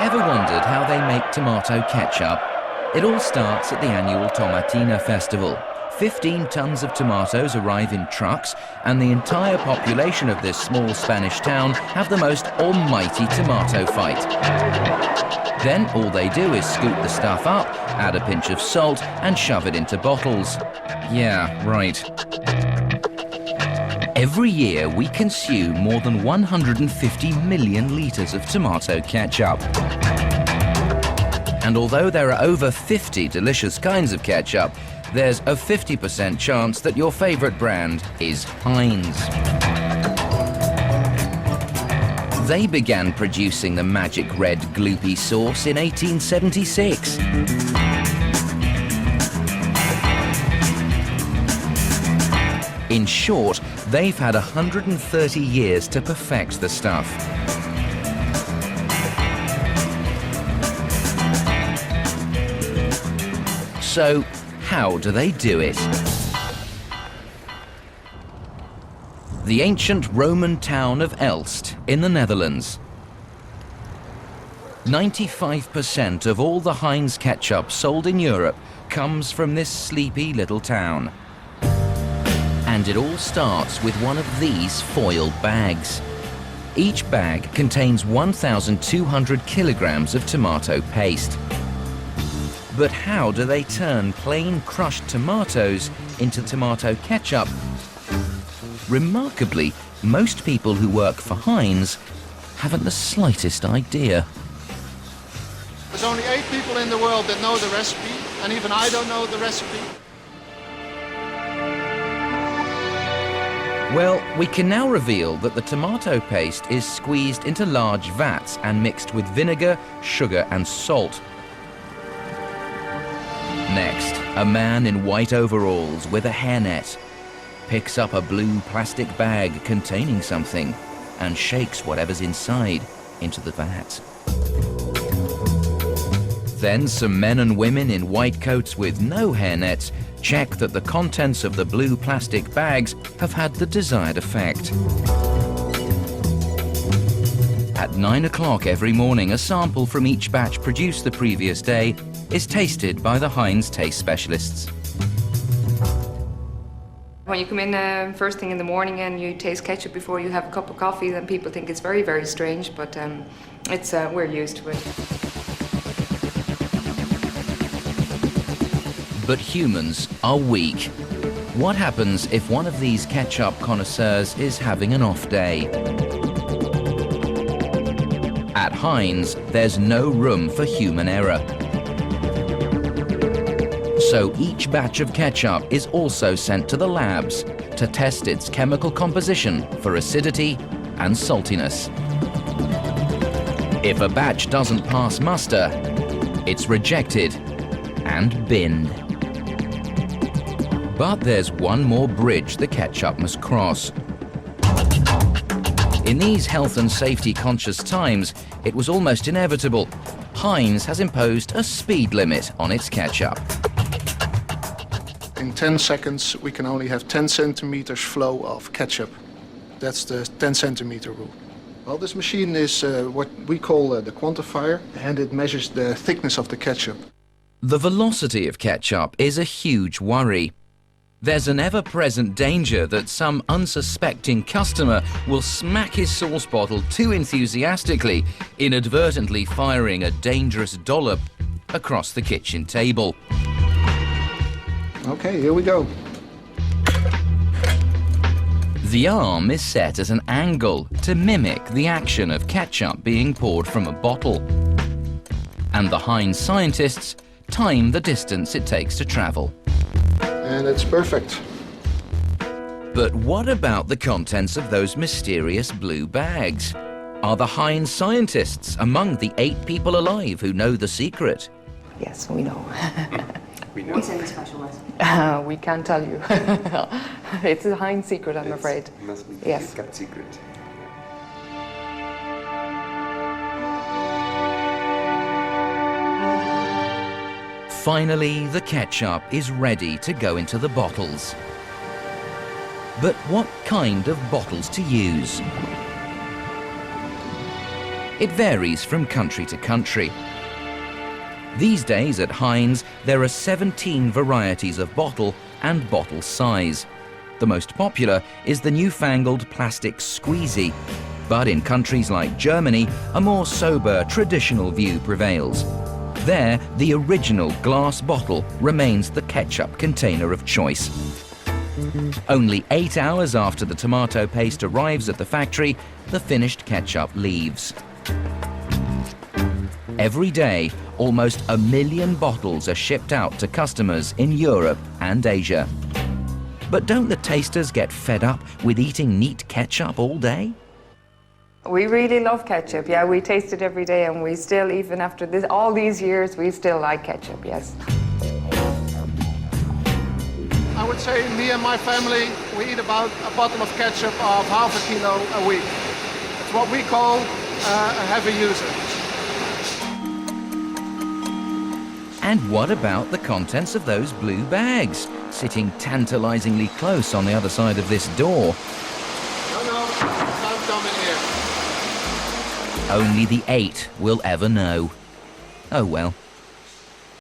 Ever wondered how they make tomato ketchup? It all starts at the annual Tomatina festival. 15 tons of tomatoes arrive in trucks, and the entire population of this small Spanish town have the most almighty tomato fight. Then all they do is scoop the stuff up, add a pinch of salt, and shove it into bottles. Yeah, right. Every year we consume more than 150 million litres of tomato ketchup. And although there are over 50 delicious kinds of ketchup, there's a 50% chance that your favourite brand is Heinz. They began producing the magic red gloopy sauce in 1876. In short, they've had 130 years to perfect the stuff. So, how do they do it? The ancient Roman town of Elst in the Netherlands. 95% of all the Heinz ketchup sold in Europe comes from this sleepy little town. And it all starts with one of these foil bags. Each bag contains 1,200 kilograms of tomato paste. But how do they turn plain crushed tomatoes into tomato ketchup? Remarkably, most people who work for Heinz haven't the slightest idea. There's only 8 people in the world that know the recipe, and even I don't know the recipe. Well, we can now reveal that the tomato paste is squeezed into large vats and mixed with vinegar, sugar and salt. Next, a man in white overalls with a hairnet picks up a blue plastic bag containing something and shakes whatever's inside into the vat. Then some men and women in white coats with no hairnets check that the contents of the blue plastic bags have had the desired effect. At 9 o'clock every morning, a sample from each batch produced the previous day is tasted by the Heinz taste specialists. When you come in first thing in the morning and you taste ketchup before you have a cup of coffee, then people think it's very, very strange, but we're used to it. But humans are weak. What happens if one of these ketchup connoisseurs is having an off day? At Heinz, there's no room for human error. So each batch of ketchup is also sent to the labs to test its chemical composition for acidity and saltiness. If a batch doesn't pass muster, it's rejected and binned. But there's one more bridge the ketchup must cross. In these health and safety conscious times, it was almost inevitable. Heinz has imposed a speed limit on its ketchup. In 10 seconds, we can only have 10 centimeters flow of ketchup. That's the 10 centimeter rule. Well, this machine is what we call the quantifier, and it measures the thickness of the ketchup. The velocity of ketchup is a huge worry. There's an ever-present danger that some unsuspecting customer will smack his sauce bottle too enthusiastically, inadvertently firing a dangerous dollop across the kitchen table. Okay, here we go. The arm is set at an angle to mimic the action of ketchup being poured from a bottle. And the Heinz scientists time the distance it takes to travel. And it's perfect. But what about the contents of those mysterious blue bags? Are the Heinz scientists among the 8 people alive who know the secret? Yes, we know. We know. What's in the special ones? We can't tell you. It's a Heinz secret, I'm afraid. It must be Yes. kept secret. Finally, the ketchup is ready to go into the bottles. But what kind of bottles to use? It varies from country to country. These days at Heinz, there are 17 varieties of bottle and bottle size. The most popular is the newfangled plastic squeezy, but in countries like Germany, a more sober, traditional view prevails. There, the original glass bottle remains the ketchup container of choice. Only 8 hours after the tomato paste arrives at the factory, the finished ketchup leaves. Every day, almost 1 million bottles are shipped out to customers in Europe and Asia. But don't the tasters get fed up with eating neat ketchup all day? We really love ketchup, yeah, we taste it every day and we still, even after all these years, we still like ketchup, yes. I would say me and my family, we eat about a bottle of ketchup of half a kilo a week. It's what we call a heavy user. And what about the contents of those blue bags, sitting tantalizingly close on the other side of this door? No, can't come in here. Only the 8 will ever know. Oh well.